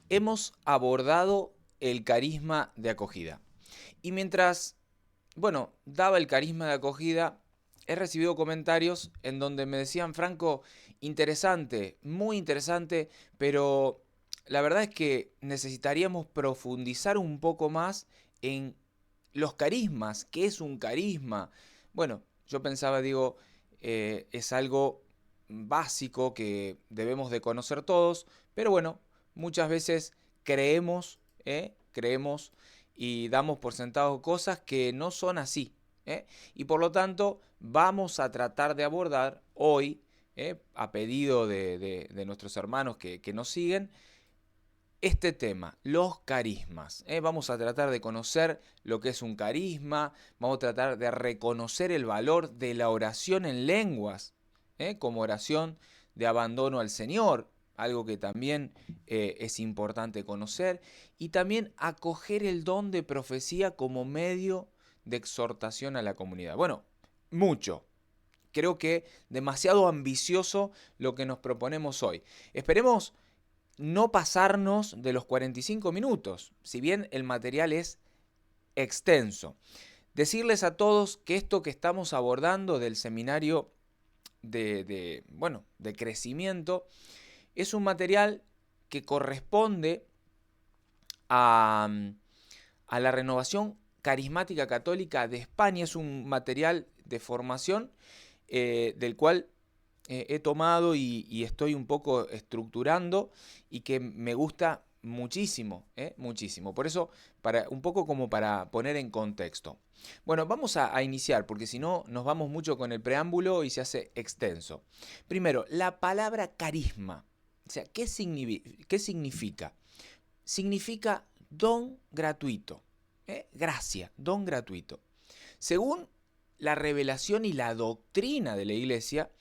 hemos abordado el carisma de acogida. Y mientras, daba el carisma de acogida, he recibido comentarios en donde me decían: Franco, interesante, muy interesante, pero la verdad es que necesitaríamos profundizar un poco más en los carismas. ¿Qué es un carisma? Bueno, yo pensaba, digo, es algo básico que debemos de conocer todos, pero bueno, muchas veces creemos y damos por sentado cosas que no son así. Y por lo tanto vamos a tratar de abordar hoy, a pedido de nuestros hermanos que nos siguen, este tema, los carismas. Vamos a tratar de conocer lo que es un carisma, vamos a tratar de reconocer el valor de la oración en lenguas, como oración de abandono al Señor, algo que también es importante conocer, y también acoger el don de profecía como medio de exhortación a la comunidad. Bueno, mucho. Creo que demasiado ambicioso lo que nos proponemos hoy. Esperemos no pasarnos de los 45 minutos, si bien el material es extenso. Decirles a todos que esto que estamos abordando del seminario de crecimiento es un material que corresponde a, a la renovación carismática católica de España. Es un material de formación del cual he tomado y estoy un poco estructurando y que me gusta muchísimo, muchísimo. Por eso, un poco como para poner en contexto. Bueno, vamos a iniciar, porque si no nos vamos mucho con el preámbulo y se hace extenso. Primero, la palabra carisma. O sea, ¿qué significa? Significa don gratuito. Gracia, don gratuito. Según la revelación y la doctrina de la Iglesia,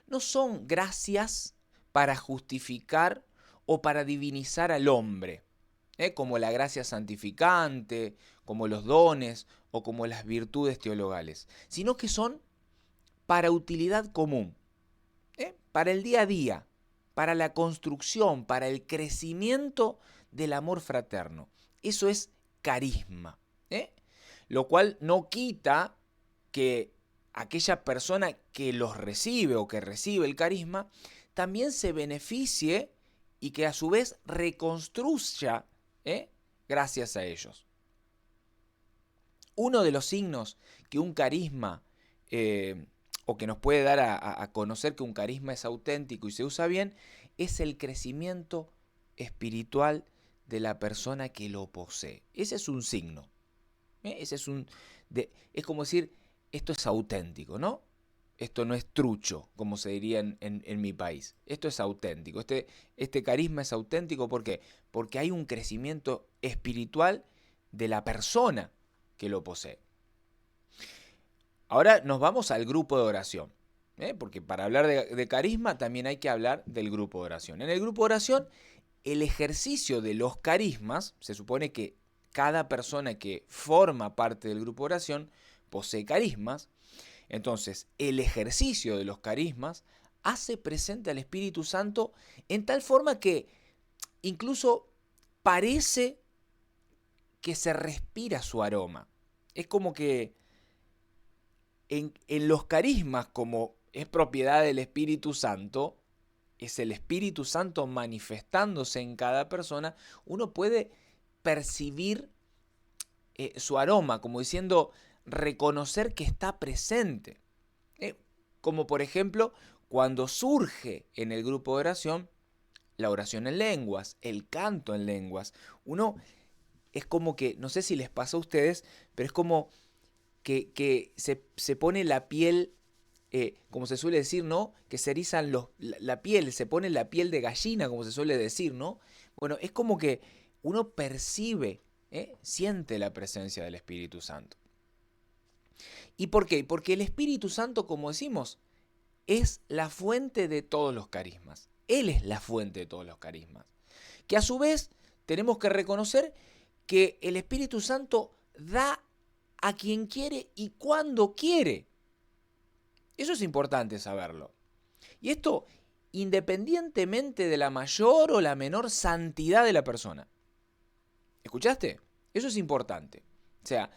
no son gracias para justificar o para divinizar al hombre, como la gracia santificante, como los dones o como las virtudes teologales, sino que son para utilidad común, para el día a día, para la construcción, para el crecimiento del amor fraterno. Eso es carisma. Lo cual no quita que aquella persona que los recibe o que recibe el carisma también se beneficie y que a su vez reconstruya gracias a ellos. Uno de los signos que un carisma o que nos puede dar a conocer que un carisma es auténtico y se usa bien es el crecimiento espiritual de la persona que lo posee. Ese es un signo. Ese es como decir, esto es auténtico, ¿no? Esto no es trucho, como se diría en mi país. Esto es auténtico. Este carisma es auténtico, ¿por qué? Porque hay un crecimiento espiritual de la persona que lo posee. Ahora nos vamos al grupo de oración, porque para hablar de carisma también hay que hablar del grupo de oración. En el grupo de oración, el ejercicio de los carismas, se supone que cada persona que forma parte del grupo de oración posee carismas. Entonces, el ejercicio de los carismas hace presente al Espíritu Santo en tal forma que incluso parece que se respira su aroma. Es como que en los carismas, como es propiedad del Espíritu Santo, es el Espíritu Santo manifestándose en cada persona, uno puede percibir su aroma, como diciendo, reconocer que está presente. Como por ejemplo, cuando surge en el grupo de oración la oración en lenguas, el canto en lenguas. Uno es como que, no sé si les pasa a ustedes, pero es como que se pone la piel, como se suele decir, ¿no? Que se erizan la piel, se pone la piel de gallina, como se suele decir, ¿no? Bueno, es como que uno percibe, siente la presencia del Espíritu Santo. ¿Y por qué? Porque el Espíritu Santo, como decimos, es la fuente de todos los carismas. Él es la fuente de todos los carismas. Que a su vez tenemos que reconocer que el Espíritu Santo da a quien quiere y cuando quiere. Eso es importante saberlo. Y esto independientemente de la mayor o la menor santidad de la persona. ¿Escuchaste? Eso es importante. O sea,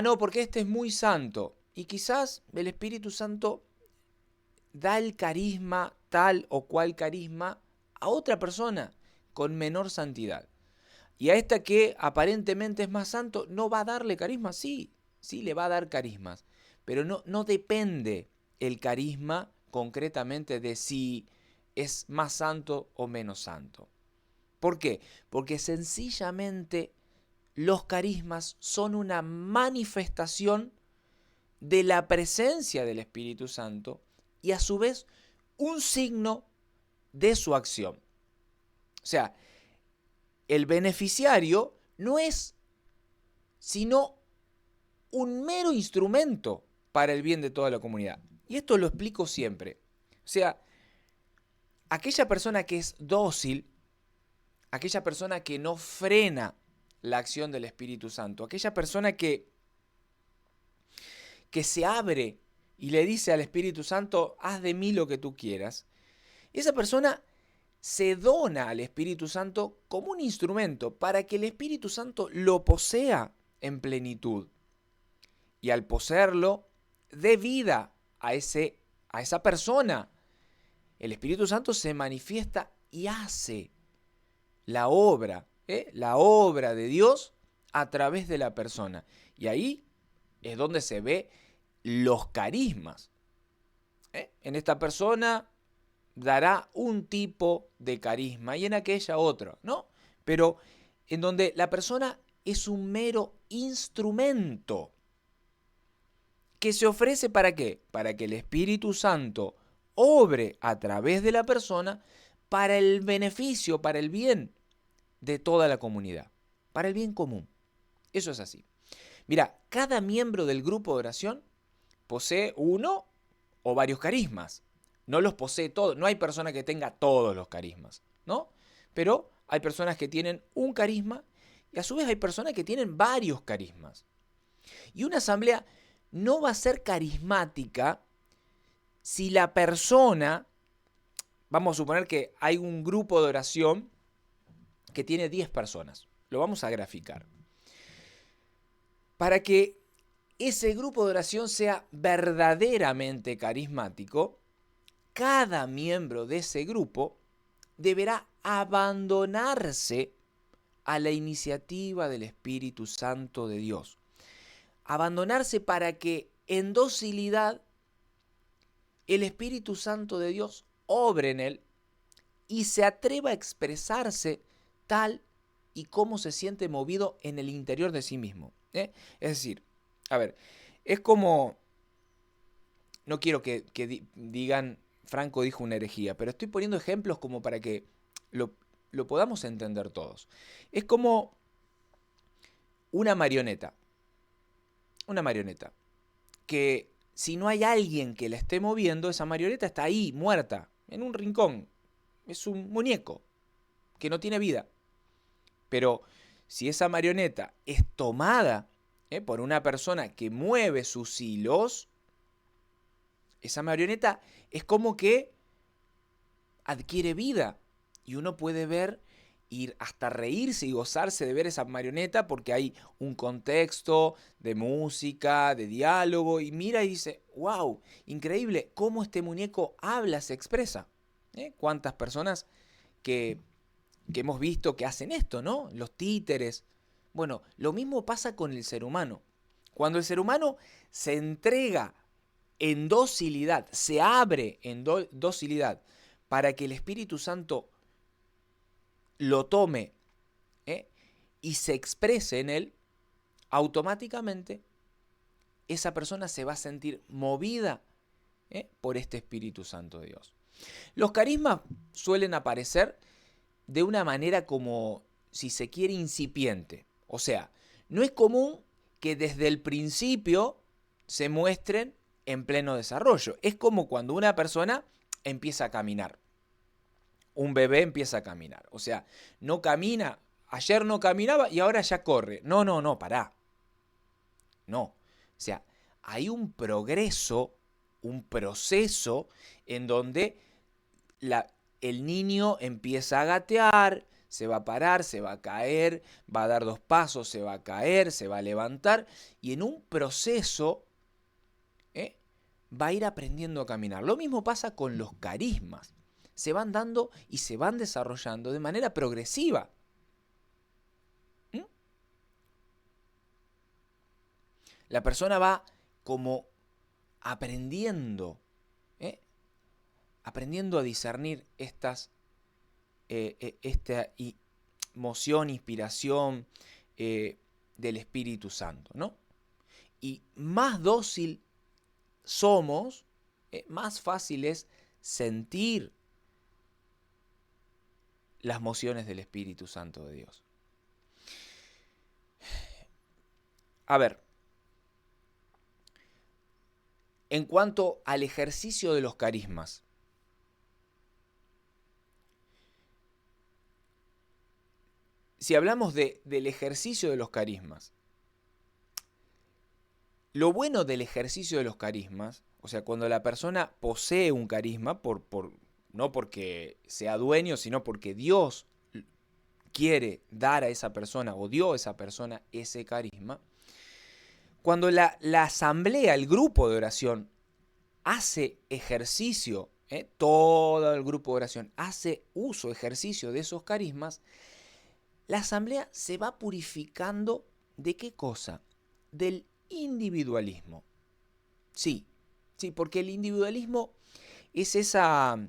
no, porque este es muy santo. Y quizás el Espíritu Santo da el carisma, tal o cual carisma, a otra persona con menor santidad. Y a esta que aparentemente es más santo, no va a darle carisma. Sí, sí le va a dar carismas. Pero no depende el carisma concretamente de si es más santo o menos santo. ¿Por qué? Porque sencillamente los carismas son una manifestación de la presencia del Espíritu Santo y a su vez un signo de su acción. O sea, el beneficiario no es sino un mero instrumento para el bien de toda la comunidad. Y esto lo explico siempre. O sea, aquella persona que es dócil, aquella persona que no frena la acción del Espíritu Santo, aquella persona que se abre y le dice al Espíritu Santo, haz de mí lo que tú quieras, esa persona se dona al Espíritu Santo como un instrumento para que el Espíritu Santo lo posea en plenitud. Y al poseerlo, dé vida a esa persona. El Espíritu Santo se manifiesta y hace la obra de Dios a través de la persona. Y ahí es donde se ve los carismas. En esta persona dará un tipo de carisma y en aquella otro, ¿no? Pero en donde la persona es un mero instrumento que se ofrece ¿para qué? Para que el Espíritu Santo obre a través de la persona para el beneficio, para el bien de toda la comunidad, para el bien común. Eso es así. Mira, cada miembro del grupo de oración posee uno o varios carismas. No los posee todos. No hay persona que tenga todos los carismas, ¿no? Pero hay personas que tienen un carisma y a su vez hay personas que tienen varios carismas. Y una asamblea no va a ser carismática si la persona, vamos a suponer que hay un grupo de oración que tiene 10 personas. Lo vamos a graficar. Para que ese grupo de oración sea verdaderamente carismático, cada miembro de ese grupo deberá abandonarse a la iniciativa del Espíritu Santo de Dios. Abandonarse para que en docilidad el Espíritu Santo de Dios obre en él y se atreva a expresarse tal y como se siente movido en el interior de sí mismo. Es decir, a ver, es como, no quiero que digan Franco dijo una herejía, pero estoy poniendo ejemplos como para que lo podamos entender todos. Es como una marioneta que si no hay alguien que la esté moviendo, esa marioneta está ahí, muerta, en un rincón. Es un muñeco que no tiene vida. Pero si esa marioneta es tomada por una persona que mueve sus hilos, esa marioneta es como que adquiere vida. Y uno puede ver, ir hasta reírse y gozarse de ver esa marioneta porque hay un contexto de música, de diálogo, y mira y dice, wow, increíble cómo este muñeco habla, se expresa. ¿Cuántas personas que hemos visto que hacen esto, ¿no? Los títeres. Bueno, lo mismo pasa con el ser humano. Cuando el ser humano se entrega en docilidad, se abre en docilidad para que el Espíritu Santo lo tome y se exprese en él, automáticamente esa persona se va a sentir movida por este Espíritu Santo de Dios. Los carismas suelen aparecer de una manera como, si se quiere, incipiente. O sea, no es común que desde el principio se muestren en pleno desarrollo. Es como cuando una persona empieza a caminar. Un bebé empieza a caminar. O sea, no camina, ayer no caminaba y ahora ya corre. No, pará. No. O sea, hay un progreso, un proceso en donde el niño empieza a gatear, se va a parar, se va a caer, va a dar 2 pasos, se va a caer, se va a levantar y en un proceso va a ir aprendiendo a caminar. Lo mismo pasa con los carismas. Se van dando y se van desarrollando de manera progresiva. La persona va como aprendiendo, aprendiendo a discernir esta emoción, inspiración del Espíritu Santo, ¿no? Y más dócil somos, más fácil es sentir las mociones del Espíritu Santo de Dios. A ver, en cuanto al ejercicio de los carismas, si hablamos del ejercicio de los carismas, lo bueno del ejercicio de los carismas, o sea, cuando la persona posee un carisma, no porque sea dueño, sino porque Dios quiere dar a esa persona o dio a esa persona ese carisma, cuando la asamblea, el grupo de oración, hace ejercicio, todo el grupo de oración hace uso, ejercicio de esos carismas, la asamblea se va purificando ¿de qué cosa? Del individualismo. Sí, porque el individualismo es eso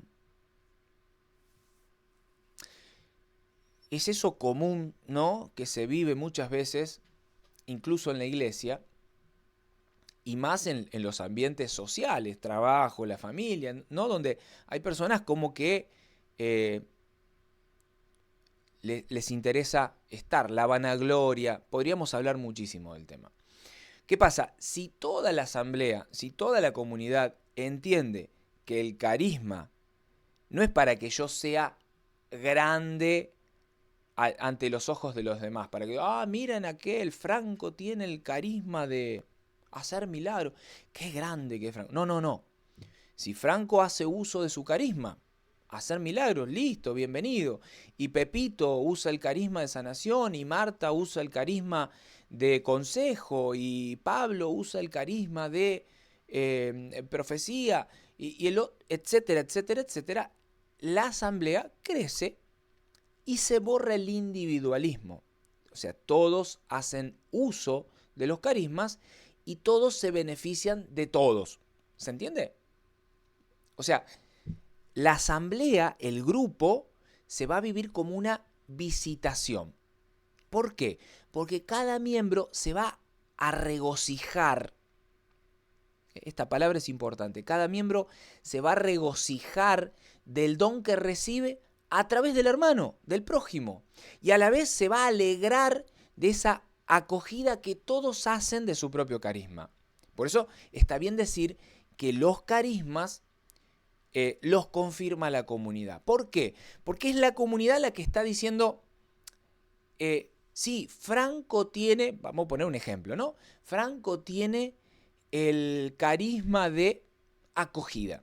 común, ¿no? Que se vive muchas veces, incluso en la iglesia, y más en los ambientes sociales, trabajo, la familia, ¿no? Donde hay personas como que les interesa estar, la vanagloria. Podríamos hablar muchísimo del tema. ¿Qué pasa? Si toda la asamblea, si toda la comunidad entiende que el carisma no es para que yo sea grande ante los ojos de los demás, para que, miren aquel, Franco tiene el carisma de hacer milagros, qué grande que es Franco. No. Si Franco hace uso de su carisma, hacer milagros, listo, bienvenido. Y Pepito usa el carisma de sanación, y Marta usa el carisma de consejo, y Pablo usa el carisma de profecía, etcétera, etcétera, etcétera. La asamblea crece y se borra el individualismo. O sea, todos hacen uso de los carismas y todos se benefician de todos. ¿Se entiende? O sea, la asamblea, el grupo, se va a vivir como una visitación. ¿Por qué? Porque cada miembro se va a regocijar. Esta palabra es importante. Cada miembro se va a regocijar del don que recibe a través del hermano, del prójimo. Y a la vez se va a alegrar de esa acogida que todos hacen de su propio carisma. Por eso está bien decir que los carismas los confirma la comunidad. ¿Por qué? Porque es la comunidad la que está diciendo, sí, Franco tiene, vamos a poner un ejemplo, ¿no? Franco tiene el carisma de acogida.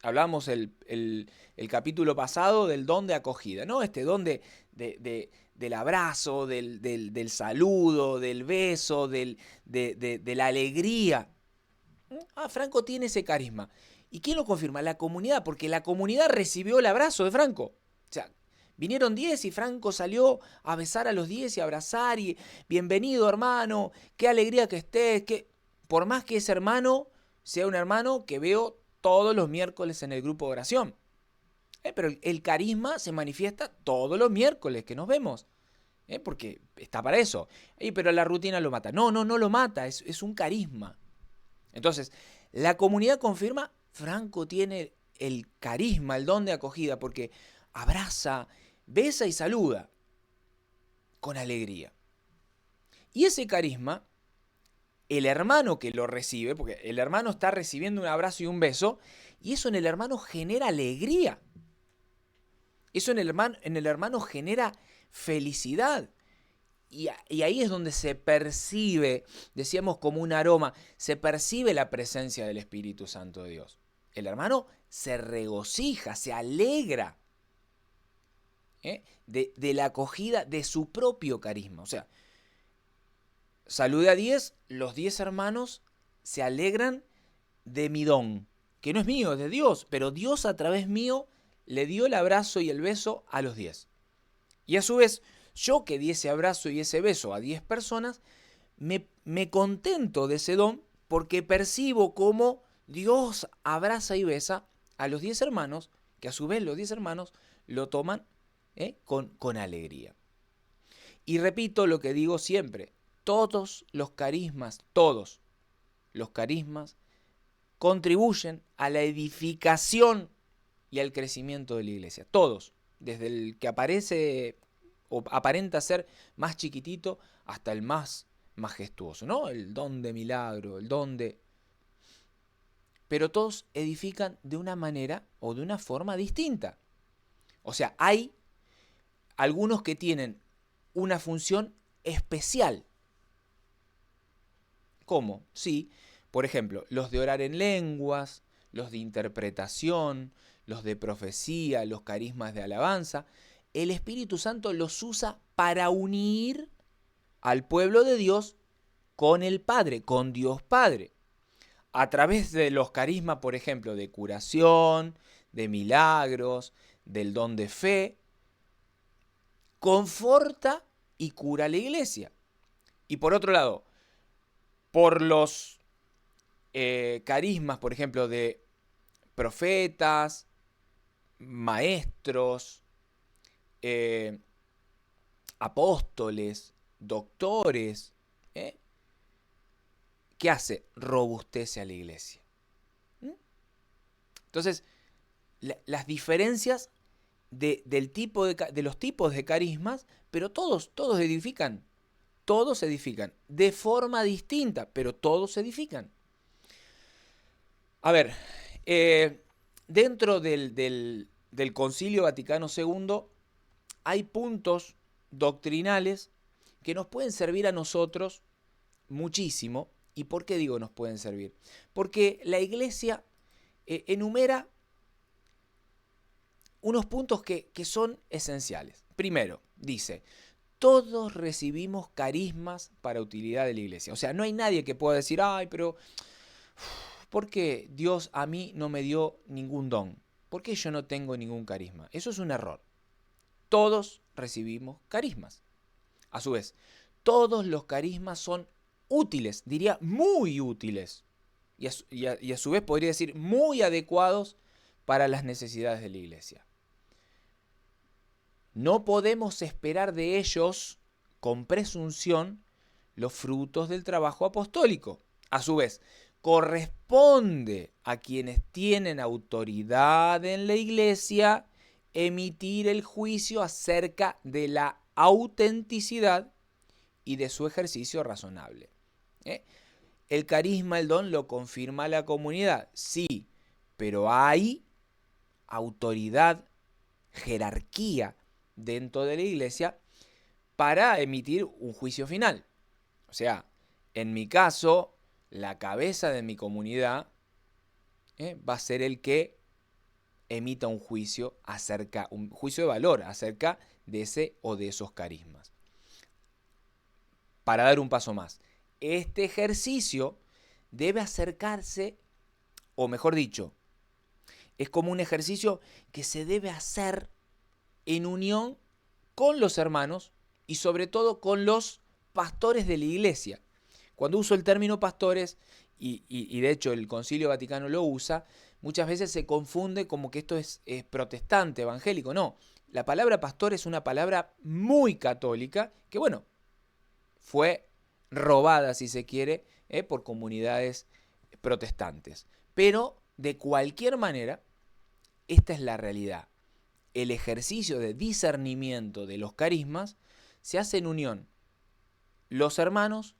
Hablamos el capítulo pasado del don de acogida, ¿no? Este don del abrazo, del saludo, del beso, de la alegría. Franco tiene ese carisma. ¿Y quién lo confirma? La comunidad, porque la comunidad recibió el abrazo de Franco. O sea, vinieron 10 y Franco salió a besar a los 10 y a abrazar y bienvenido hermano, qué alegría que estés, por más que ese hermano sea un hermano que veo todos los miércoles en el grupo de oración. Pero el carisma se manifiesta todos los miércoles que nos vemos. Porque está para eso. Pero la rutina lo mata. No lo mata, es un carisma. Entonces, la comunidad confirma, Franco tiene el carisma, el don de acogida, porque abraza, besa y saluda con alegría. Y ese carisma, el hermano que lo recibe, porque el hermano está recibiendo un abrazo y un beso, y eso en el hermano genera alegría. Eso en el hermano genera felicidad. Y ahí es donde se percibe, decíamos como un aroma, se percibe la presencia del Espíritu Santo de Dios. El hermano se regocija, se alegra de la acogida de su propio carisma. O sea, saludé a 10, los 10 hermanos se alegran de mi don, que no es mío, es de Dios, pero Dios a través mío le dio el abrazo y el beso a los 10. Y a su vez, yo que di ese abrazo y ese beso a 10 personas, me contento de ese don porque percibo cómo Dios abraza y besa a los 10 hermanos, que a su vez los 10 hermanos lo toman con alegría. Y repito lo que digo siempre, todos los carismas contribuyen a la edificación y al crecimiento de la iglesia. Todos, desde el que aparece o aparenta ser más chiquitito hasta el más majestuoso, ¿no? El don de milagro, el don de... Pero todos edifican de una manera o de una forma distinta. O sea, hay algunos que tienen una función especial. ¿Cómo? Sí, por ejemplo, los de orar en lenguas, los de interpretación, los de profecía, los carismas de alabanza. El Espíritu Santo los usa para unir al pueblo de Dios con el Padre, con Dios Padre. A través de los carismas, por ejemplo, de curación, de milagros, del don de fe, conforta y cura a la iglesia. Y por otro lado, por los carismas, por ejemplo, de profetas, maestros, apóstoles, doctores, ¿qué hace? Robustece a la iglesia. Entonces, las diferencias de los tipos de carismas, pero todos edifican. Todos edifican de forma distinta, pero todos edifican. A ver, dentro del Concilio Vaticano II hay puntos doctrinales que nos pueden servir a nosotros muchísimo. ¿Y por qué digo nos pueden servir? Porque la Iglesia enumera unos puntos que son esenciales. Primero, dice, todos recibimos carismas para utilidad de la Iglesia. O sea, no hay nadie que pueda decir, ay, pero ¿por qué Dios a mí no me dio ningún don? ¿Por qué yo no tengo ningún carisma? Eso es un error. Todos recibimos carismas. A su vez, todos los carismas son útiles, diría muy útiles. Y a su vez podría decir muy adecuados para las necesidades de la Iglesia. No podemos esperar de ellos con presunción los frutos del trabajo apostólico. A su vez, corresponde a quienes tienen autoridad en la Iglesia emitir el juicio acerca de la autenticidad y de su ejercicio razonable. El carisma, el don, lo confirma la comunidad, sí, pero hay autoridad, jerarquía dentro de la Iglesia para emitir un juicio final. O sea, en mi caso, la cabeza de mi comunidad va a ser el que emita un juicio de valor acerca de ese o de esos carismas. Para dar un paso más, este ejercicio debe acercarse, o mejor dicho, es como un ejercicio que se debe hacer en unión con los hermanos y sobre todo con los pastores de la Iglesia. Cuando uso el término pastores, y de hecho el Concilio Vaticano lo usa, muchas veces se confunde como que esto es protestante, evangélico. No, la palabra pastor es una palabra muy católica que, bueno, fue robada, si se quiere, por comunidades protestantes. Pero, de cualquier manera, esta es la realidad. El ejercicio de discernimiento de los carismas se hace en unión los hermanos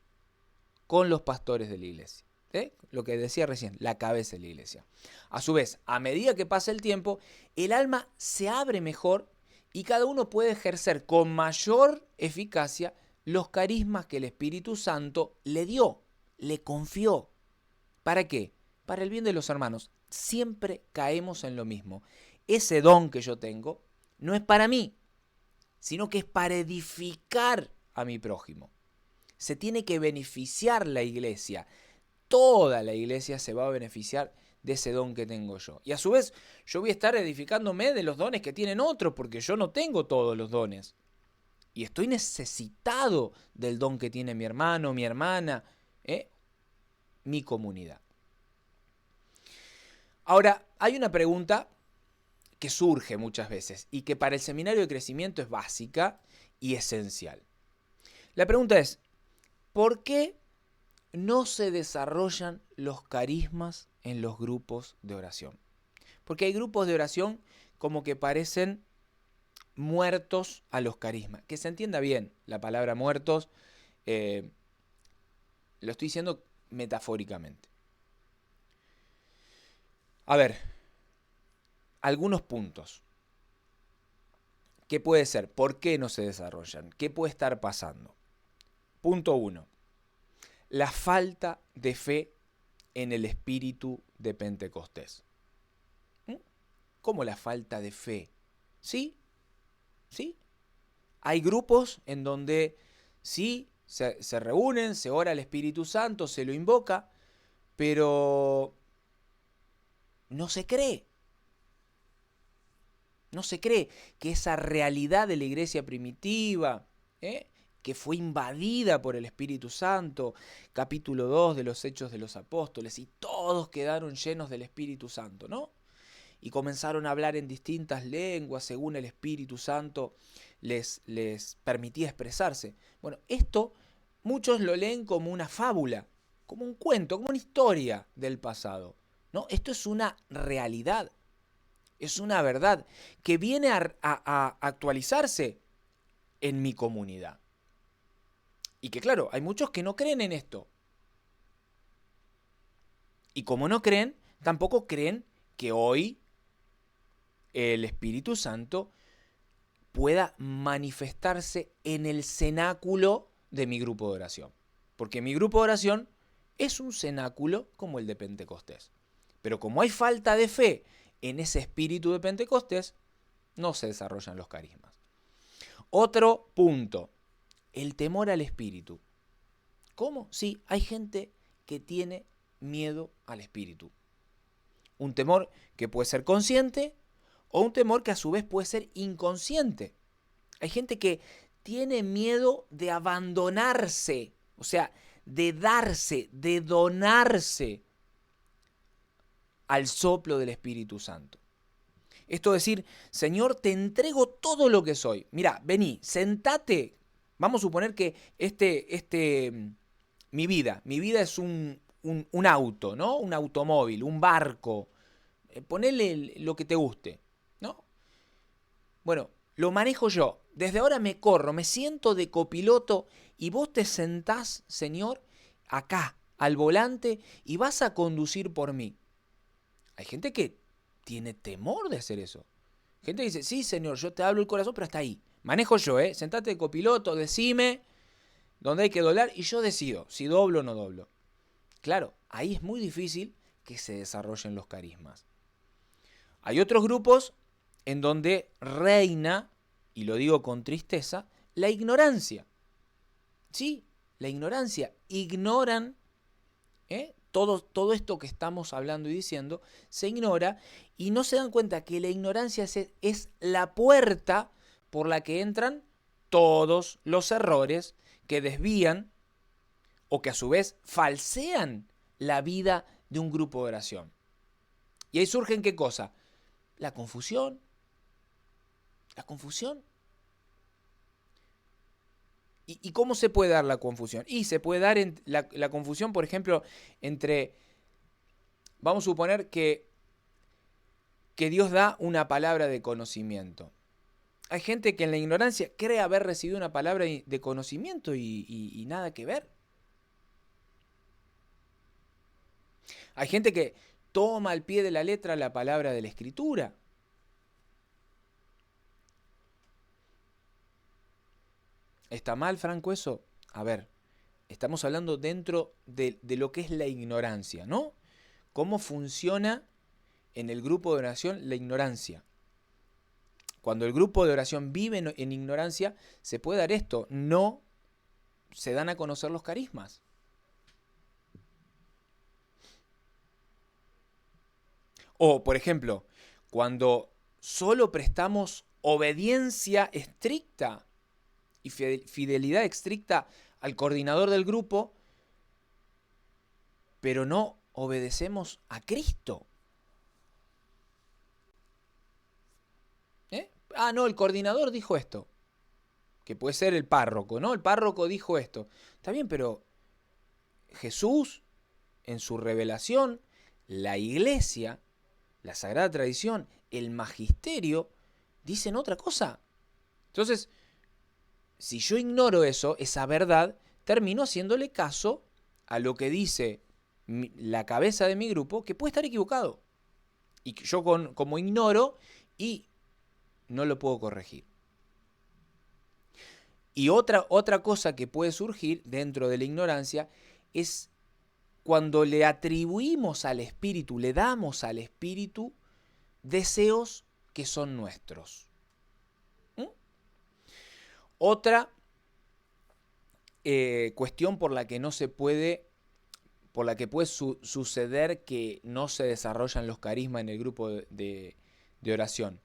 con los pastores de la iglesia. Lo que decía recién, la cabeza de la iglesia. A su vez, a medida que pasa el tiempo, el alma se abre mejor y cada uno puede ejercer con mayor eficacia los carismas que el Espíritu Santo le dio, le confió. ¿Para qué? Para el bien de los hermanos. siempre caemos en lo mismo. Ese don que yo tengo no es para mí, sino que es para edificar a mi prójimo. Se tiene que beneficiar la iglesia. Toda la iglesia se va a beneficiar de ese don que tengo yo. Y a su vez, yo voy a estar edificándome de los dones que tienen otros, porque yo no tengo todos los dones. Y estoy necesitado del don que tiene mi hermano, mi hermana, mi comunidad. Ahora, hay una pregunta que surge muchas veces y que para el seminario de crecimiento es básica y esencial. La pregunta es, ¿por qué no se desarrollan los carismas en los grupos de oración? Porque hay grupos de oración como que parecen muertos a los carismas. Que se entienda bien la palabra muertos, lo estoy diciendo metafóricamente. A ver, algunos puntos. ¿Qué puede ser? ¿Por qué no se desarrollan? ¿Qué puede estar pasando? Punto 1. La falta de fe en el espíritu de Pentecostés. ¿Cómo la falta de fe? ¿Sí? ¿Sí? Hay grupos en donde sí se reúnen, se ora al Espíritu Santo, se lo invoca, pero no se cree. No se cree que esa realidad de la iglesia primitiva, que fue invadida por el Espíritu Santo, capítulo 2 de los Hechos de los Apóstoles, y todos quedaron llenos del Espíritu Santo, ¿no? Y comenzaron a hablar en distintas lenguas según el Espíritu Santo les permitía expresarse. Bueno, esto muchos lo leen como una fábula, como un cuento, como una historia del pasado. ¿No? Esto es una realidad, es una verdad que viene a actualizarse en mi comunidad. Y que claro, hay muchos que no creen en esto. Y como no creen, tampoco creen que hoy el Espíritu Santo pueda manifestarse en el cenáculo de mi grupo de oración. Porque mi grupo de oración es un cenáculo como el de Pentecostés. Pero como hay falta de fe en ese espíritu de Pentecostés, no se desarrollan los carismas. Otro punto, el temor al espíritu. ¿Cómo? Sí, hay gente que tiene miedo al espíritu. Un temor que puede ser consciente o un temor que a su vez puede ser inconsciente. Hay gente que tiene miedo de abandonarse, o sea, de darse, de donarse al soplo del Espíritu Santo. Esto es decir, Señor, te entrego todo lo que soy. Mira, vení, sentate. Vamos a suponer que mi vida es un auto, ¿no? Un automóvil, un barco. Ponele lo que te guste, ¿no? Bueno, lo manejo yo. Desde ahora me corro, me siento de copiloto y vos te sentás, Señor, acá, al volante y vas a conducir por mí. Hay gente que tiene temor de hacer eso. Gente que dice, sí, Señor, yo te hablo el corazón, pero hasta ahí. Manejo yo, sentate de copiloto, decime dónde hay que doblar y yo decido si doblo o no doblo. Claro, ahí es muy difícil que se desarrollen los carismas. Hay otros grupos en donde reina, y lo digo con tristeza, la ignorancia. Sí, la ignorancia. Ignoran todo esto que estamos hablando y diciendo, se ignora y no se dan cuenta que la ignorancia es la puerta por la que entran todos los errores que desvían o que a su vez falsean la vida de un grupo de oración. Y ahí surgen ¿qué cosa? La confusión. La confusión. ¿Y cómo se puede dar la confusión? Y se puede dar la confusión, por ejemplo, entre, vamos a suponer que Dios da una palabra de conocimiento. Hay gente que en la ignorancia cree haber recibido una palabra de conocimiento y nada que ver. Hay gente que toma al pie de la letra la palabra de la Escritura. ¿Está mal, Franco, eso? A ver, estamos hablando dentro de lo que es la ignorancia, ¿no? ¿Cómo funciona en el grupo de oración la ignorancia. Cuando el grupo de oración vive en ignorancia, se puede dar esto. No se dan a conocer los carismas. O, por ejemplo, cuando solo prestamos obediencia estricta y fidelidad estricta al coordinador del grupo, pero no obedecemos a Cristo. No, el coordinador dijo esto, que puede ser el párroco, ¿no? El párroco dijo esto. Está bien, pero Jesús, en su revelación, la iglesia, la sagrada tradición, el magisterio, dicen otra cosa. Entonces, si yo ignoro eso, esa verdad, termino haciéndole caso a lo que dice la cabeza de mi grupo, que puede estar equivocado. Y que yo como ignoro y no lo puedo corregir. Y otra cosa que puede surgir dentro de la ignorancia es cuando le atribuimos al espíritu, le damos al espíritu deseos que son nuestros. Otra cuestión por la que no se puede, por la que puede suceder que no se desarrollan los carismas en el grupo de oración.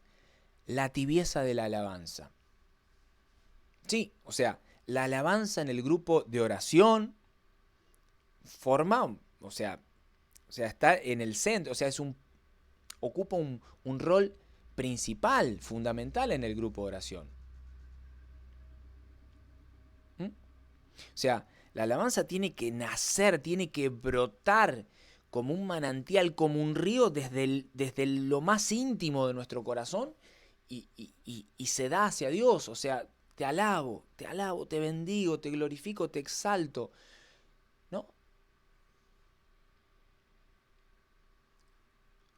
La tibieza de la alabanza. Sí, o sea, la alabanza en el grupo de oración forma, o sea, está en el centro, o sea, ocupa un rol principal, fundamental en el grupo de oración. O sea, la alabanza tiene que nacer, tiene que brotar como un manantial, como un río desde lo más íntimo de nuestro corazón y se da hacia Dios. O sea, te alabo, te bendigo, te glorifico, te exalto. ¿No?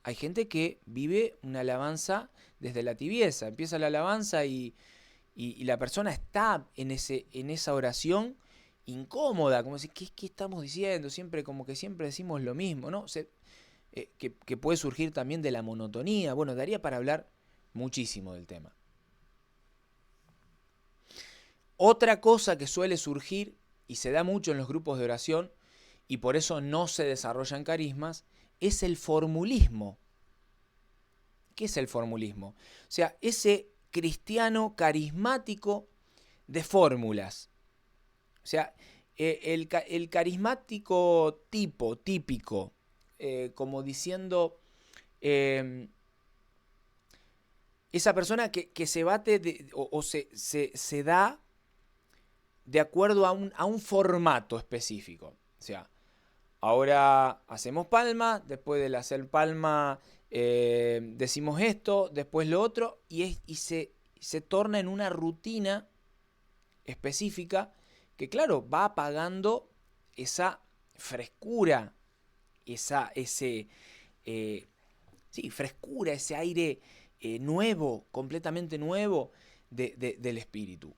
Hay gente que vive una alabanza desde la tibieza. Empieza la alabanza y la persona está en esa oración incómoda, como decir, ¿qué estamos diciendo? Siempre decimos lo mismo, ¿no? Que puede surgir también de la monotonía. Bueno, daría para hablar muchísimo del tema. Otra cosa que suele surgir y se da mucho en los grupos de oración y por eso no se desarrollan carismas es el formulismo. ¿Qué es el formulismo? O sea, ese cristiano carismático de fórmulas. O sea, el carismático típico, como diciendo, esa persona que se bate o se da de acuerdo a un formato específico. O sea, ahora hacemos palma, después del hacer palma decimos esto, después lo otro, y se torna en una rutina específica que, claro, va apagando esa frescura, frescura, ese aire nuevo, completamente nuevo del espíritu.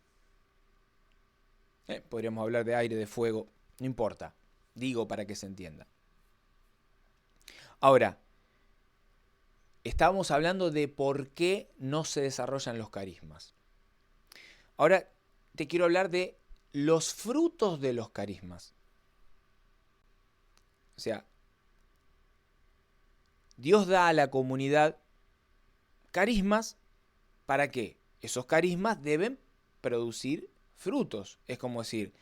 Podríamos hablar de aire, de fuego, no importa, digo para que se entienda. Ahora, estábamos hablando de por qué no se desarrollan los carismas. Ahora te quiero hablar de los frutos de los carismas. O sea, Dios da a la comunidad carismas. ¿Para qué? Esos carismas deben producir frutos. Es como decir,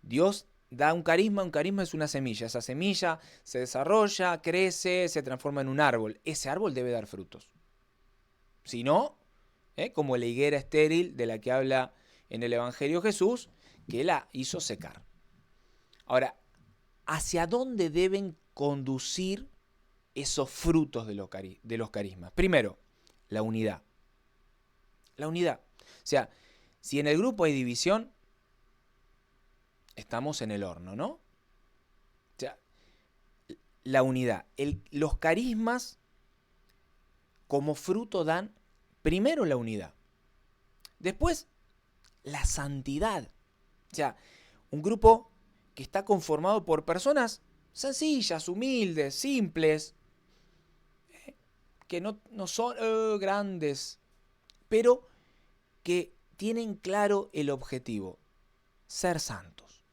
Dios da un carisma es una semilla. Esa semilla se desarrolla, crece, se transforma en un árbol. Ese árbol debe dar frutos. Si no, como la higuera estéril de la que habla en el Evangelio Jesús, que la hizo secar. Ahora, ¿hacia dónde deben conducir esos frutos de los carismas? Primero, la unidad. La unidad. O sea, si en el grupo hay división, estamos en el horno, ¿no? O sea, la unidad. Los carismas como fruto dan primero la unidad. Después, la santidad. O sea, un grupo que está conformado por personas sencillas, humildes, simples, que no son grandes, pero que tienen claro el objetivo, ser santos.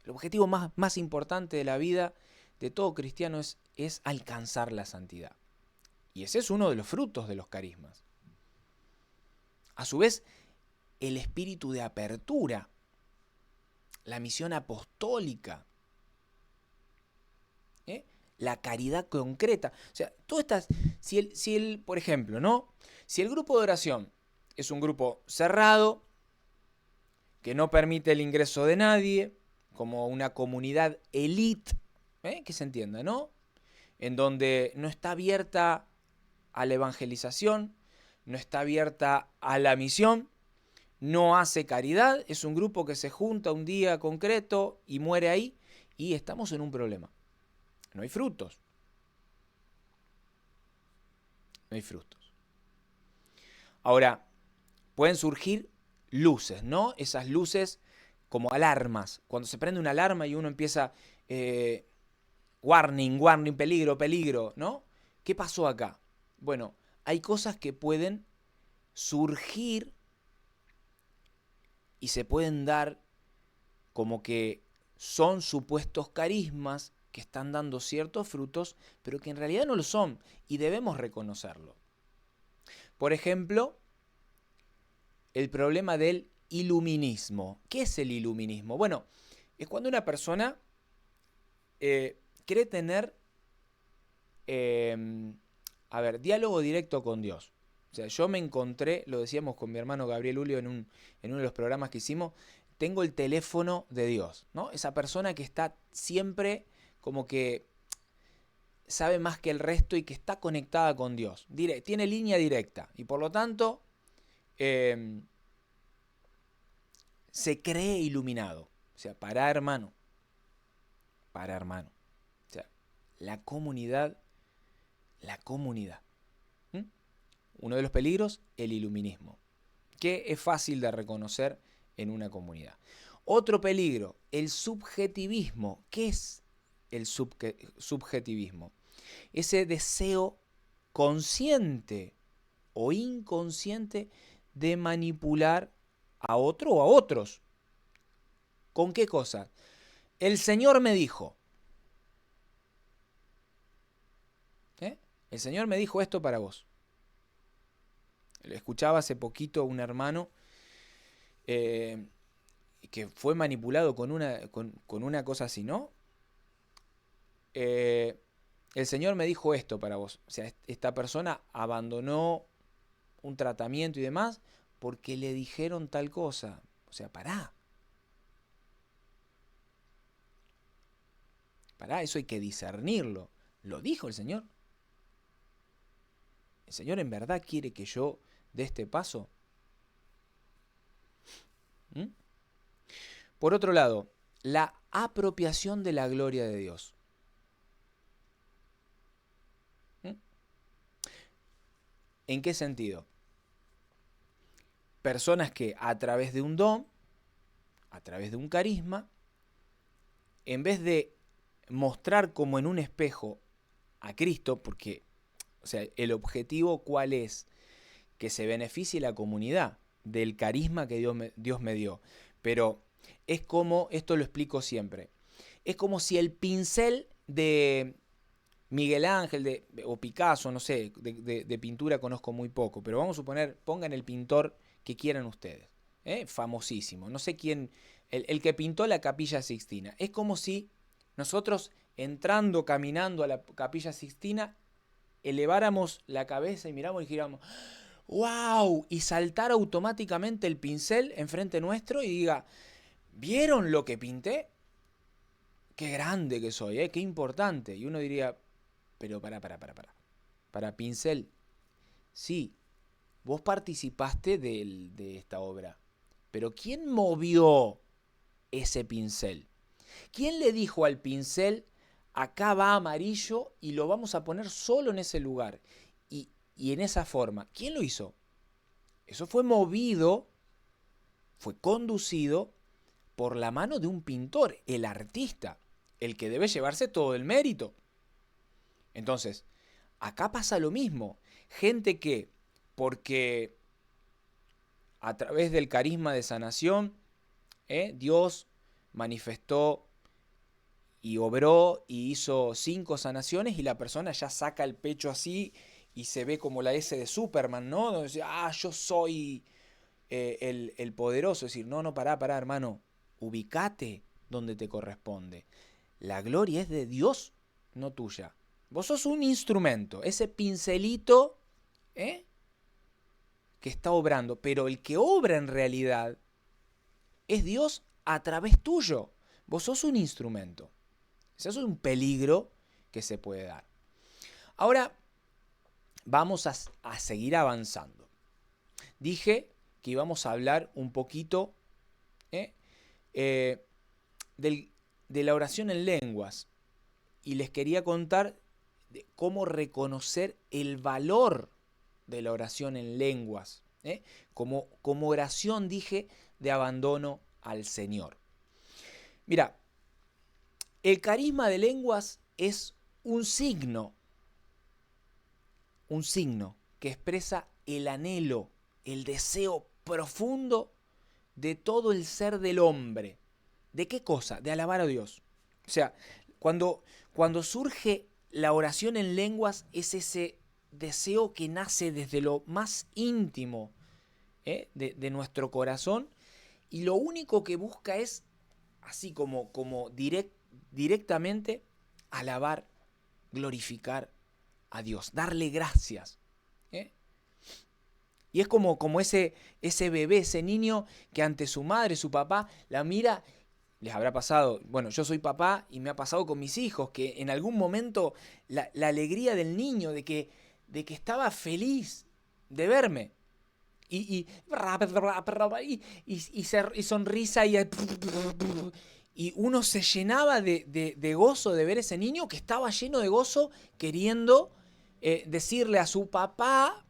El objetivo más importante de la vida de todo cristiano es alcanzar la santidad. Y ese es uno de los frutos de los carismas. A su vez, el espíritu de apertura, la misión apostólica, la caridad concreta. O sea, todas estas, por ejemplo, ¿no? Si el grupo de oración es un grupo cerrado, que no permite el ingreso de nadie, como una comunidad elite, que se entienda, ¿no? En donde no está abierta a la evangelización, no está abierta a la misión, no hace caridad, es un grupo que se junta un día concreto y muere ahí, y estamos en un problema. No hay frutos. No hay frutos. Ahora, pueden surgir luces, ¿no? Esas luces como alarmas. Cuando se prende una alarma y uno empieza, warning, warning, peligro, peligro, ¿no? ¿Qué pasó acá? Bueno, hay cosas que pueden surgir y se pueden dar como que son supuestos carismas que están dando ciertos frutos, pero que en realidad no lo son, y debemos reconocerlo. Por ejemplo, el problema del iluminismo. ¿Qué es el iluminismo? Bueno, es cuando una persona cree tener, diálogo directo con Dios. O sea, yo me encontré, lo decíamos con mi hermano Gabriel Ulio en uno de los programas que hicimos, tengo el teléfono de Dios, ¿no? Esa persona que está siempre como que sabe más que el resto y que está conectada con Dios. Tiene línea directa y por lo tanto se cree iluminado. O sea, para hermano. O sea, la comunidad. Uno de los peligros, el iluminismo, que es fácil de reconocer en una comunidad. Otro peligro, el subjetivismo. ¿Qué es el subjetivismo? Ese deseo consciente o inconsciente de manipular a otro o a otros. ¿Con qué cosa? El Señor me dijo. El Señor me dijo esto para vos. Escuchaba hace poquito un hermano que fue manipulado con una cosa así, ¿no? El Señor me dijo esto para vos. O sea, esta persona abandonó un tratamiento y demás porque le dijeron tal cosa. O sea, pará, eso hay que discernirlo. Lo dijo el Señor. ¿El Señor en verdad quiere que yo dé este paso? Por otro lado, la apropiación de la gloria de Dios. ¿En qué sentido? Personas que a través de un don, a través de un carisma, en vez de mostrar como en un espejo a Cristo, porque, o sea, el objetivo ¿cuál es? Que se beneficie la comunidad del carisma que Dios me dio. Pero es como, esto lo explico siempre, es como si el pincel de Miguel Ángel o Picasso, no sé, de pintura conozco muy poco, pero vamos a suponer, pongan el pintor que quieran ustedes, famosísimo, no sé quién, el que pintó la Capilla Sixtina. Es como si nosotros entrando, caminando a la Capilla Sixtina, eleváramos la cabeza y miramos y giramos, ¡wow! Y saltar automáticamente el pincel enfrente nuestro y diga, ¿vieron lo que pinté? Qué grande que soy, qué importante. Y uno diría, pero para pincel, sí, vos participaste de esta obra, pero ¿quién movió ese pincel? ¿Quién le dijo al pincel, acá va amarillo y lo vamos a poner solo en ese lugar y en esa forma? ¿Quién lo hizo? Eso fue movido, fue conducido por la mano de un pintor, el artista, el que debe llevarse todo el mérito. Entonces, acá pasa lo mismo. Gente que, porque a través del carisma de sanación, Dios manifestó y obró y hizo 5 sanaciones y la persona ya saca el pecho así y se ve como la S de Superman, ¿no? Donde dice, yo soy el poderoso. Es decir, no, pará, hermano, ubicate donde te corresponde. La gloria es de Dios, no tuya. Vos sos un instrumento, ese pincelito que está obrando, pero el que obra en realidad es Dios a través tuyo. Vos sos un instrumento. Eso es un peligro que se puede dar. Ahora vamos a seguir avanzando. Dije que íbamos a hablar un poquito de la oración en lenguas y les quería contar de cómo reconocer el valor de la oración en lenguas, como oración, dije, de abandono al Señor. Mira, el carisma de lenguas es un signo que expresa el anhelo, el deseo profundo de todo el ser del hombre. ¿De qué cosa? De alabar a Dios. O sea, cuando surge la oración en lenguas es ese deseo que nace desde lo más íntimo de nuestro corazón y lo único que busca es, así como directamente, alabar, glorificar a Dios, darle gracias. Y es como ese bebé, ese niño que ante su madre, su papá, la mira. Les habrá pasado, bueno, yo soy papá y me ha pasado con mis hijos, que en algún momento la alegría del niño de que estaba feliz de verme. Y sonrisa y uno se llenaba de gozo de ver ese niño que estaba lleno de gozo queriendo decirle a su papá,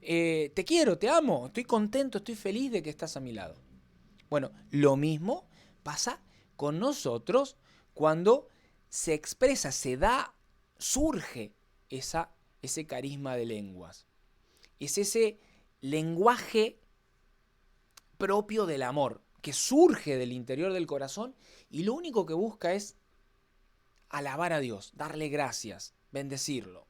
te quiero, te amo, estoy contento, estoy feliz de que estás a mi lado. Bueno, lo mismo pasa con nosotros cuando se expresa, se da, surge ese carisma de lenguas. Es ese lenguaje propio del amor que surge del interior del corazón y lo único que busca es alabar a Dios, darle gracias, bendecirlo.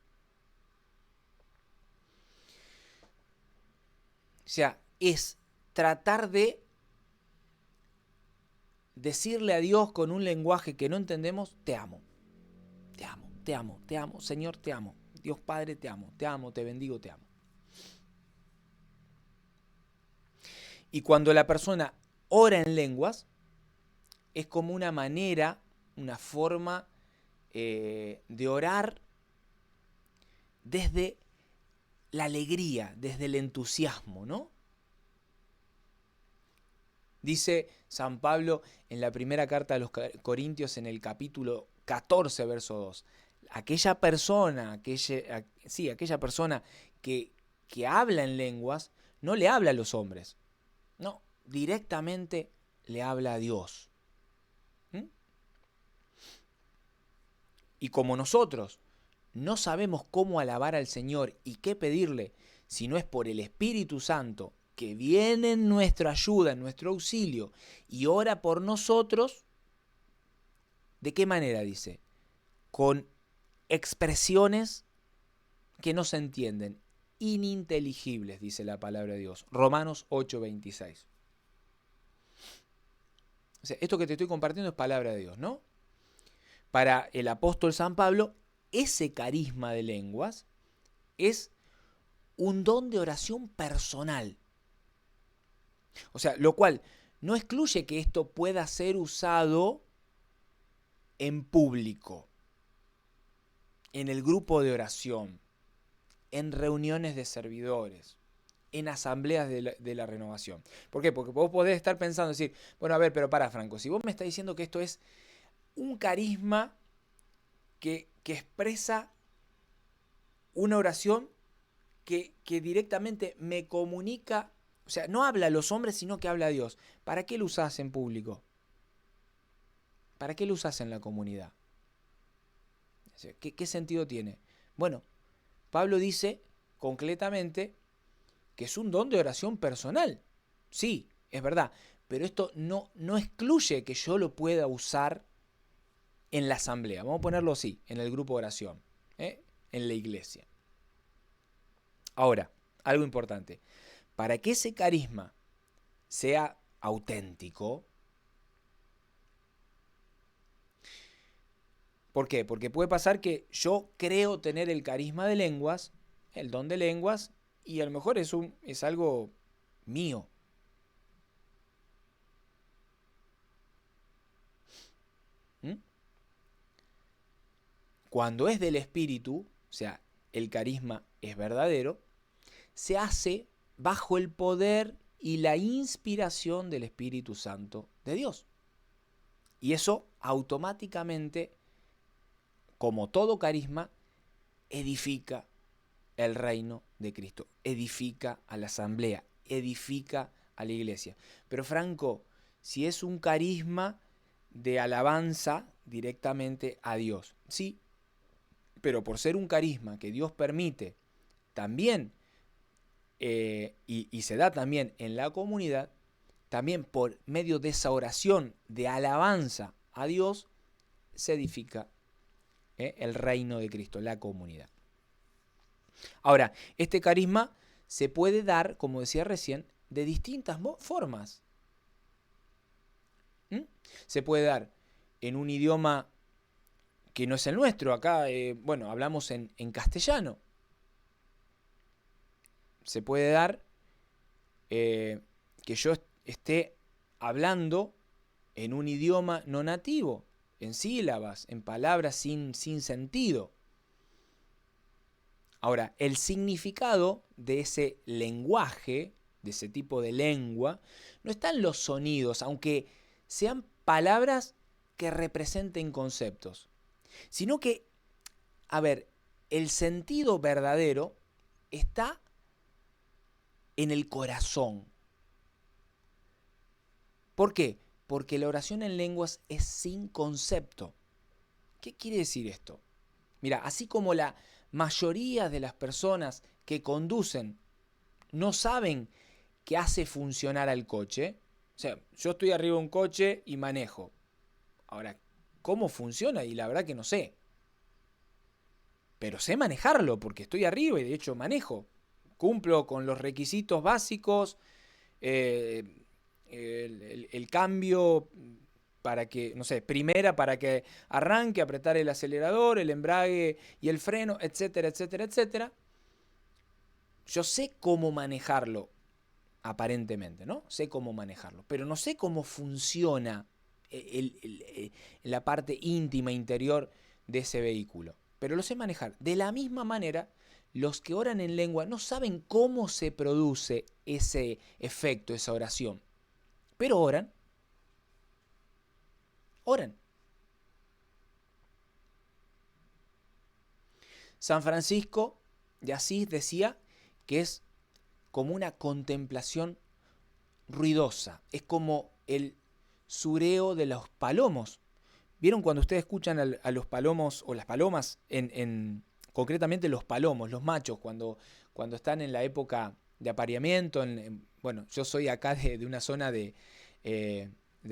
O sea, es tratar de decirle a Dios con un lenguaje que no entendemos, te amo, te amo, te amo, te amo, Señor, te amo, Dios Padre, te amo, te bendigo, te amo. Y cuando la persona ora en lenguas, es como una manera, una forma de orar desde la alegría, desde el entusiasmo, ¿no? Dice San Pablo en la primera carta a los Corintios en el capítulo 14, verso 2. Aquella persona que habla en lenguas, no le habla a los hombres. No, directamente le habla a Dios. Y como nosotros no sabemos cómo alabar al Señor y qué pedirle, si no es por el Espíritu Santo que viene en nuestra ayuda, en nuestro auxilio y ora por nosotros, ¿de qué manera dice? Con expresiones que no se entienden, ininteligibles, dice la palabra de Dios. Romanos 8:26. O sea, esto que te estoy compartiendo es palabra de Dios, ¿no? Para el apóstol San Pablo, ese carisma de lenguas es un don de oración personal. O sea, lo cual no excluye que esto pueda ser usado en público, en el grupo de oración, en reuniones de servidores, en asambleas de la renovación. ¿Por qué? Porque vos podés estar pensando, decir, bueno, a ver, pero para, Franco, si vos me estás diciendo que esto es un carisma que expresa una oración que directamente me comunica, o sea, no habla a los hombres, sino que habla a Dios. ¿Para qué lo usás en público? ¿Para qué lo usás en la comunidad? ¿Qué sentido tiene? Bueno, Pablo dice concretamente que es un don de oración personal. Sí, es verdad, pero esto no excluye que yo lo pueda usar en la asamblea. Vamos a ponerlo así, en el grupo de oración, en la iglesia. Ahora, algo importante. Para que ese carisma sea auténtico, ¿por qué? Porque puede pasar que yo creo tener el carisma de lenguas, el don de lenguas, y a lo mejor es algo mío. ¿Mm? Cuando es del Espíritu, o sea, el carisma es verdadero, se hace bajo el poder y la inspiración del Espíritu Santo de Dios. Y eso automáticamente, como todo carisma, edifica el reino de Cristo, edifica a la asamblea, edifica a la iglesia. Pero Franco, si es un carisma de alabanza directamente a Dios, sí, pero por ser un carisma que Dios permite también, y se da también en la comunidad, también por medio de esa oración de alabanza a Dios, se edifica el reino de Cristo, la comunidad. Ahora, este carisma se puede dar, como decía recién, de distintas formas. Se puede dar en un idioma que no es el nuestro. Acá, bueno, hablamos en castellano. Se puede dar que yo esté hablando en un idioma no nativo, en sílabas, en palabras sin sentido. Ahora, el significado de ese lenguaje, de ese tipo de lengua, no está en los sonidos, aunque sean palabras que representen conceptos, sino que, a ver, el sentido verdadero está en el corazón. ¿Por qué? Porque la oración en lenguas es sin concepto. ¿Qué quiere decir esto? Mira, así como la mayoría de las personas que conducen no saben qué hace funcionar al coche, o sea, yo estoy arriba de un coche y manejo. Ahora, ¿cómo funciona? Y la verdad que no sé. Pero sé manejarlo porque estoy arriba y de hecho manejo. Cumplo con los requisitos básicos, el cambio para que, no sé, primera para que arranque, apretar el acelerador, el embrague y el freno, etcétera, etcétera, etcétera. Yo sé cómo manejarlo, aparentemente, ¿no? Sé cómo manejarlo, pero no sé cómo funciona la parte íntima, interior de ese vehículo. Pero lo sé manejar. De la misma manera, los que oran en lengua no saben cómo se produce ese efecto, esa oración. Pero oran. San Francisco de Asís decía que es como una contemplación ruidosa, es como el sureo de los palomos. ¿Vieron cuando ustedes escuchan a los palomos o las palomas, concretamente los palomos, los machos, cuando están en la época de apareamiento? Bueno, yo soy acá de una zona de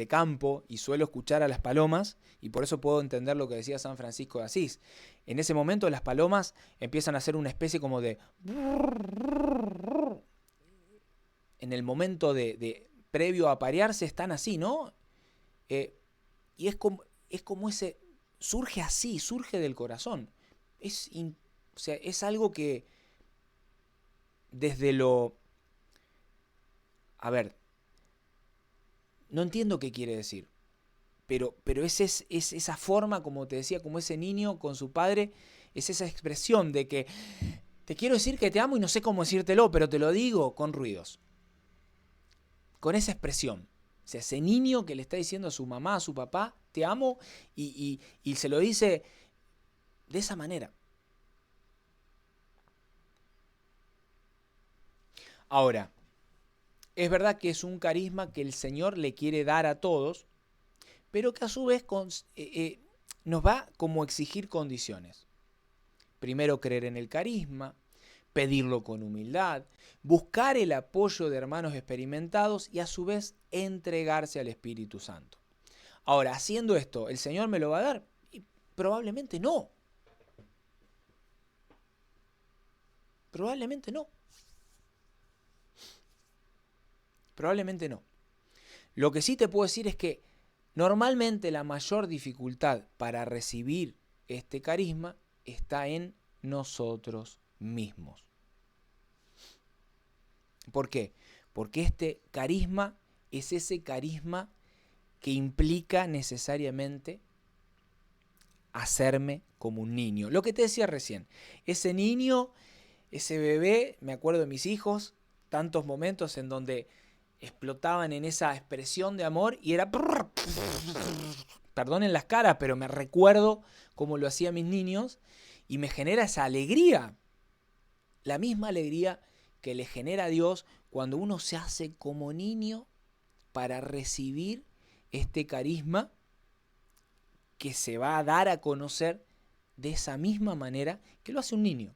campo y suelo escuchar a las palomas y por eso puedo entender lo que decía San Francisco de Asís. En ese momento las palomas empiezan a hacer una especie como de... En el momento de previo a aparearse están así, ¿no? Y es como ese... Surge así, surge del corazón. O sea, es algo que desde lo... A ver, no entiendo qué quiere decir. Pero es esa forma, como te decía, como ese niño con su padre, es esa expresión de que te quiero decir que te amo y no sé cómo decírtelo, pero te lo digo con ruidos. Con esa expresión. O sea, ese niño que le está diciendo a su mamá, a su papá, te amo, y se lo dice de esa manera. Ahora, es verdad que es un carisma que el Señor le quiere dar a todos, pero que a su vez nos va como a exigir condiciones. primero creer en el carisma, pedirlo con humildad, buscar el apoyo de hermanos experimentados y a su vez entregarse al Espíritu Santo. Ahora, haciendo esto, ¿el Señor me lo va a dar? Y probablemente no. Probablemente no. Probablemente no. Lo que sí te puedo decir es que normalmente la mayor dificultad para recibir este carisma está en nosotros mismos. ¿Por qué? Porque este carisma es ese carisma que implica necesariamente hacerme como un niño. Lo que te decía recién, ese niño, ese bebé, me acuerdo de mis hijos, tantos momentos en donde explotaban en esa expresión de amor y era... Perdonen las caras, pero me recuerdo cómo lo hacían mis niños y me genera esa alegría. La misma alegría que le genera a Dios cuando uno se hace como niño para recibir este carisma que se va a dar a conocer de esa misma manera que lo hace un niño.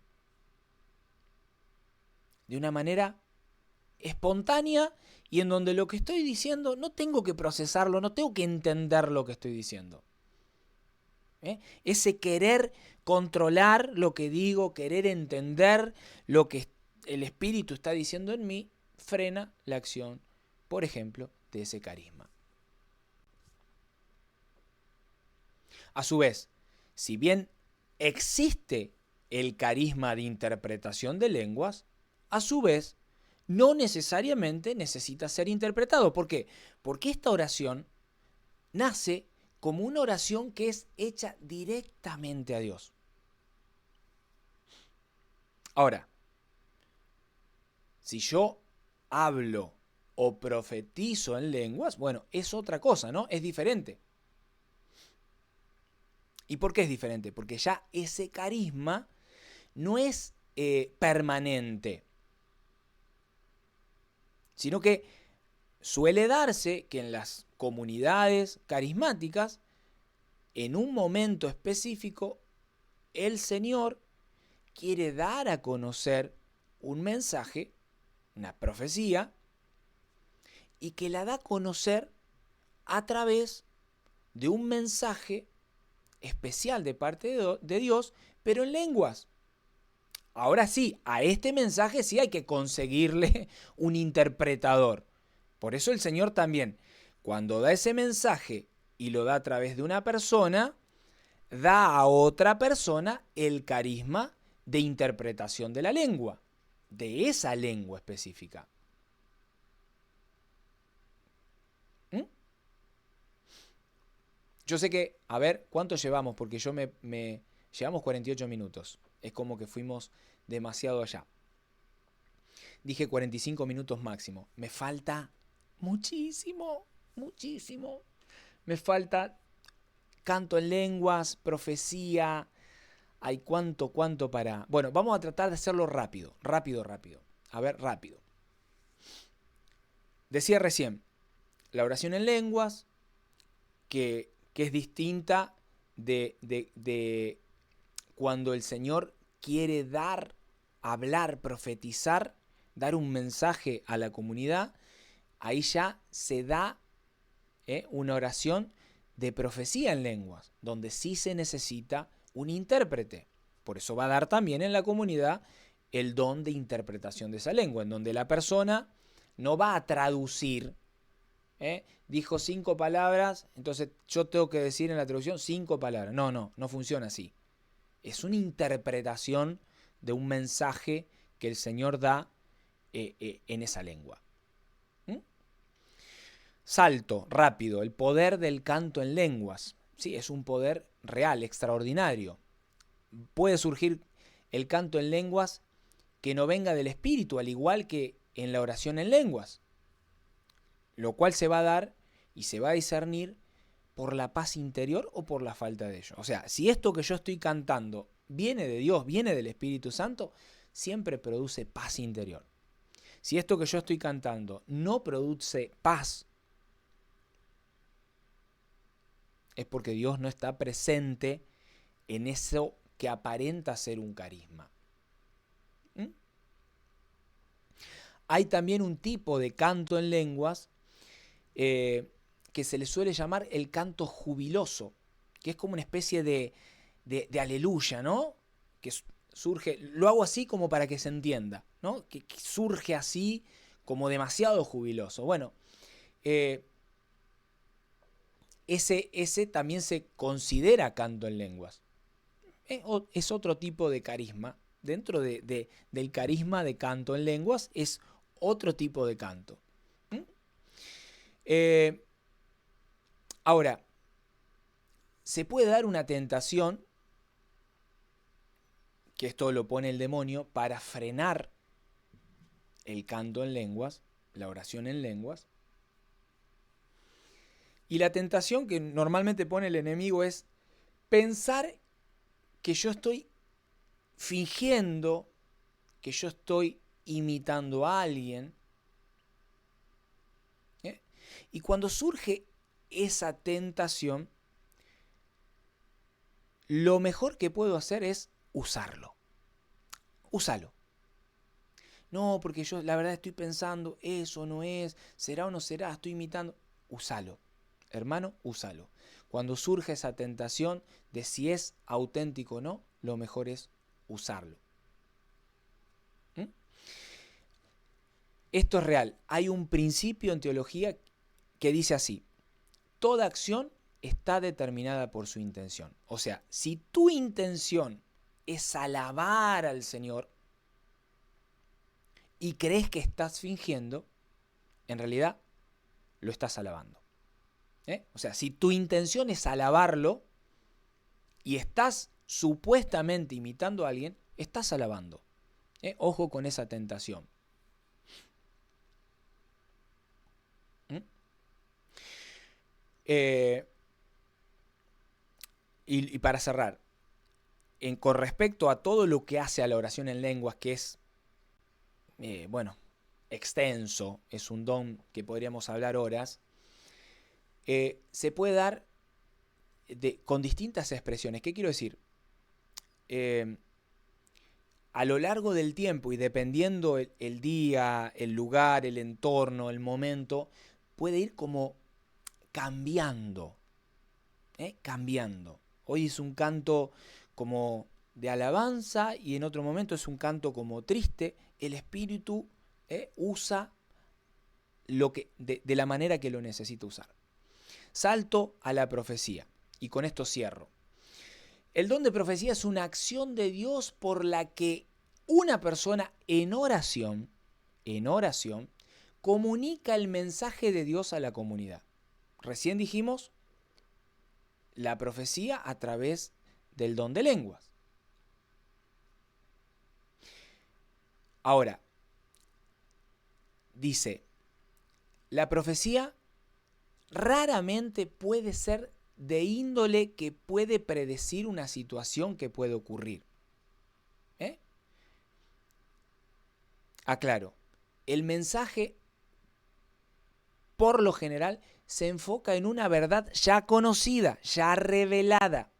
De una manera espontánea y en donde lo que estoy diciendo no tengo que procesarlo, no tengo que entender lo que estoy diciendo. Ese querer controlar lo que digo, querer entender lo que el Espíritu está diciendo en mí, frena la acción, por ejemplo, de ese carisma. A su vez, si bien existe el carisma de interpretación de lenguas, a su vez, no necesariamente necesita ser interpretado. ¿Por qué? Porque esta oración nace como una oración que es hecha directamente a Dios. Ahora, si yo hablo o profetizo en lenguas, bueno, es otra cosa, ¿no? Es diferente. ¿Y por qué es diferente? Porque ya ese carisma no es permanente, sino que suele darse que en las comunidades carismáticas, en un momento específico, el Señor quiere dar a conocer un mensaje, una profecía, y que la da a conocer a través de un mensaje especial de parte de Dios, pero en lenguas. Ahora sí, a este mensaje sí hay que conseguirle un interpretador. Por eso el Señor también, cuando da ese mensaje y lo da a través de una persona, da a otra persona el carisma de interpretación de la lengua, de esa lengua específica. Yo sé que, a ver, ¿cuánto llevamos? Porque llevamos 48 minutos. Es como que fuimos demasiado allá. Dije 45 minutos máximo. Me falta muchísimo, muchísimo. Me falta canto en lenguas, profecía. Hay cuánto para... Bueno, vamos a tratar de hacerlo rápido. A ver, rápido. Decía recién, la oración en lenguas, que es distinta de cuando el Señor quiere dar, hablar, profetizar, dar un mensaje a la comunidad. Ahí ya se da una oración de profecía en lenguas, donde sí se necesita un intérprete. Por eso va a dar también en la comunidad el don de interpretación de esa lengua, en donde la persona no va a traducir. Dijo 5 palabras, entonces yo tengo que decir en la traducción 5 palabras. No funciona así. Es una interpretación de un mensaje que el Señor da en esa lengua. Salto rápido, el poder del canto en lenguas. Sí, es un poder real, extraordinario. Puede surgir el canto en lenguas que no venga del Espíritu, al igual que en la oración en lenguas. Lo cual se va a dar y se va a discernir por la paz interior o por la falta de ello. O sea, si esto que yo estoy cantando viene de Dios, viene del Espíritu Santo, siempre produce paz interior. Si esto que yo estoy cantando no produce paz, es porque Dios no está presente en eso que aparenta ser un carisma. ¿Mm? Hay también un tipo de canto en lenguas que se le suele llamar el canto jubiloso, que es como una especie de aleluya, ¿no? Que surge, lo hago así como para que se entienda, ¿no? Que surge así como demasiado jubiloso. Bueno, ese también se considera canto en lenguas. Es otro tipo de carisma. Dentro del carisma de canto en lenguas es otro tipo de canto. Ahora, se puede dar una tentación, que esto lo pone el demonio, para frenar el canto en lenguas, la oración en lenguas. Y la tentación que normalmente pone el enemigo es pensar que yo estoy fingiendo, que yo estoy imitando a alguien. Y cuando surge esa tentación, lo mejor que puedo hacer es usarlo. Úsalo. No, porque yo la verdad estoy pensando, eso no es, será o no será, estoy imitando. Úsalo. Hermano, úsalo. Cuando surge esa tentación de si es auténtico o no, lo mejor es usarlo. ¿Mm? Esto es real. Hay un principio en teología que dice así: toda acción está determinada por su intención. O sea, si tu intención es alabar al Señor y crees que estás fingiendo, en realidad lo estás alabando. O sea, si tu intención es alabarlo y estás supuestamente imitando a alguien, estás alabando. Ojo con esa tentación. Y para cerrar, con respecto a todo lo que hace a la oración en lenguas, que es, extenso, es un don que podríamos hablar horas, se puede dar con distintas expresiones. ¿Qué quiero decir? A lo largo del tiempo y dependiendo el día, el lugar, el entorno, el momento, puede ir como cambiando. Cambiando. Hoy es un canto como de alabanza y en otro momento es un canto como triste. El espíritu usa lo que, de la manera que lo necesita usar. Salto a la profecía y con esto cierro. El don de profecía es una acción de Dios por la que una persona en oración, comunica el mensaje de Dios a la comunidad. Recién dijimos la profecía a través del don de lenguas. Ahora, dice, la profecía raramente puede ser de índole que puede predecir una situación que puede ocurrir. Aclaro, el mensaje, por lo general, se enfoca en una verdad ya conocida, ya revelada,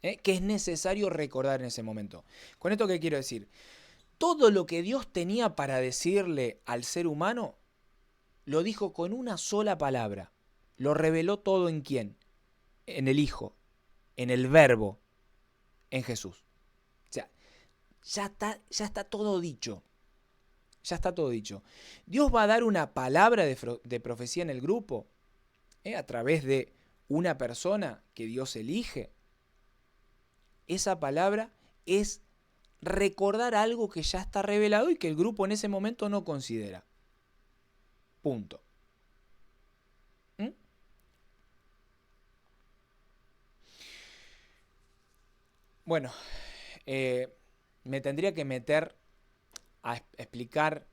que es necesario recordar en ese momento. ¿Con esto qué quiero decir? Todo lo que Dios tenía para decirle al ser humano, lo dijo con una sola palabra. Lo reveló todo ¿en quién? En el Hijo, en el Verbo, en Jesús. O sea, ya está todo dicho. Ya está todo dicho. Dios va a dar una palabra de profecía en el grupo, a través de una persona que Dios elige. Esa palabra es recordar algo que ya está revelado y que el grupo en ese momento no considera. Punto. Bueno, me tendría que meter a explicar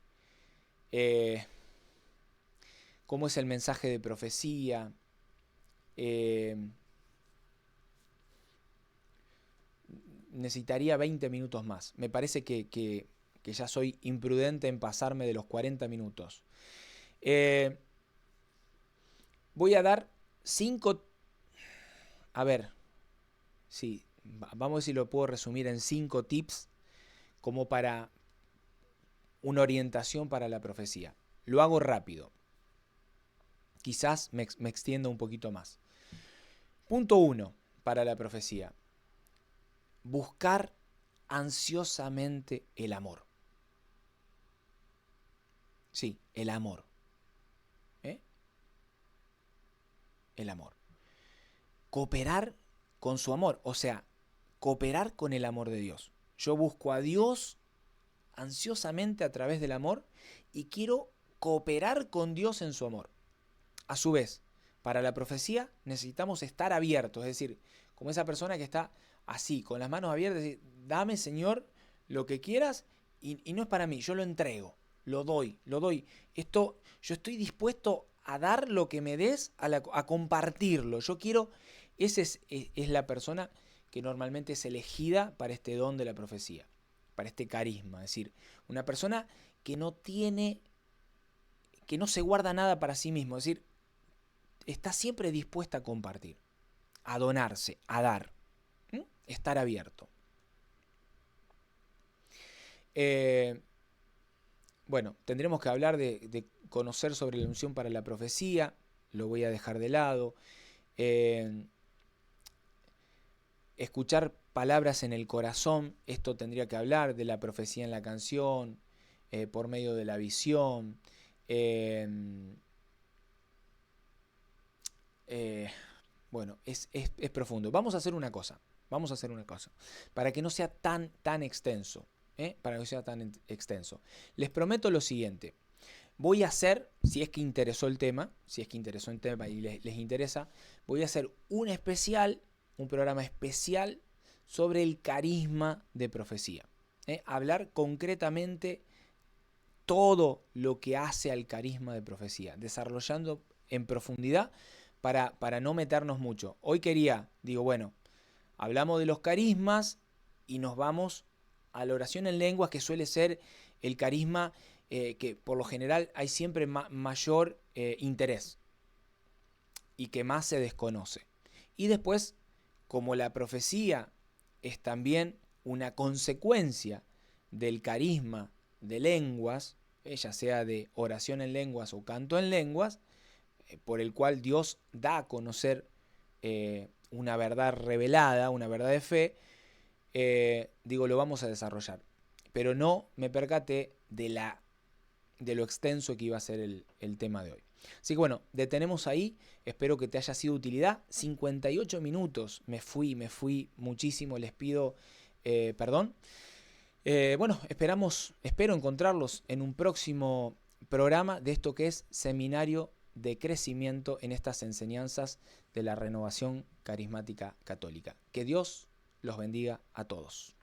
cómo es el mensaje de profecía. Necesitaría 20 minutos más. Me parece que ya soy imprudente en pasarme de los 40 minutos. Voy a dar 5... A ver, sí, vamos a ver si lo puedo resumir en 5 tips como para una orientación para la profecía. Lo hago rápido. Quizás me extienda un poquito más. Punto 1 para la profecía. Buscar ansiosamente el amor. Sí, el amor. El amor. Cooperar con su amor, o sea, cooperar con el amor de Dios. Yo busco a Dios ansiosamente a través del amor y quiero cooperar con Dios en su amor. A su vez, para la profecía necesitamos estar abiertos, es decir, como esa persona que está así, con las manos abiertas, decir, dame Señor lo que quieras y no es para mí, yo lo entrego, lo doy. Esto, yo estoy dispuesto a dar lo que me des, a compartirlo. Yo quiero, esa es la persona que normalmente es elegida para este don de la profecía, para este carisma, es decir, una persona que no tiene, que no se guarda nada para sí mismo, es decir, está siempre dispuesta a compartir, a donarse, a dar, estar abierto. Bueno, tendremos que hablar de conocer sobre la unción para la profecía, lo voy a dejar de lado. Escuchar palabras en el corazón, esto tendría que hablar de la profecía en la canción, por medio de la visión. Bueno, es profundo. Vamos a hacer una cosa, para que no sea tan extenso. Para que no sea tan extenso. Les prometo lo siguiente. Voy a hacer, si es que interesó el tema, y les interesa, voy a hacer un programa especial sobre el carisma de profecía. Hablar concretamente todo lo que hace al carisma de profecía, desarrollando en profundidad para no meternos mucho. Hoy bueno, hablamos de los carismas y nos vamos a la oración en lenguas, que suele ser el carisma que por lo general hay siempre mayor interés y que más se desconoce. Y después, como la profecía es también una consecuencia del carisma de lenguas, ya sea de oración en lenguas o canto en lenguas, por el cual Dios da a conocer una verdad revelada, una verdad de fe, lo vamos a desarrollar. Pero no me percaté de lo extenso que iba a ser el tema de hoy. Así que bueno, detenemos ahí. Espero que te haya sido de utilidad. 58 minutos. Me fui muchísimo. Les pido perdón. Espero encontrarlos en un próximo programa de esto que es Seminario de Crecimiento en estas enseñanzas de la renovación carismática católica. Que Dios los bendiga a todos.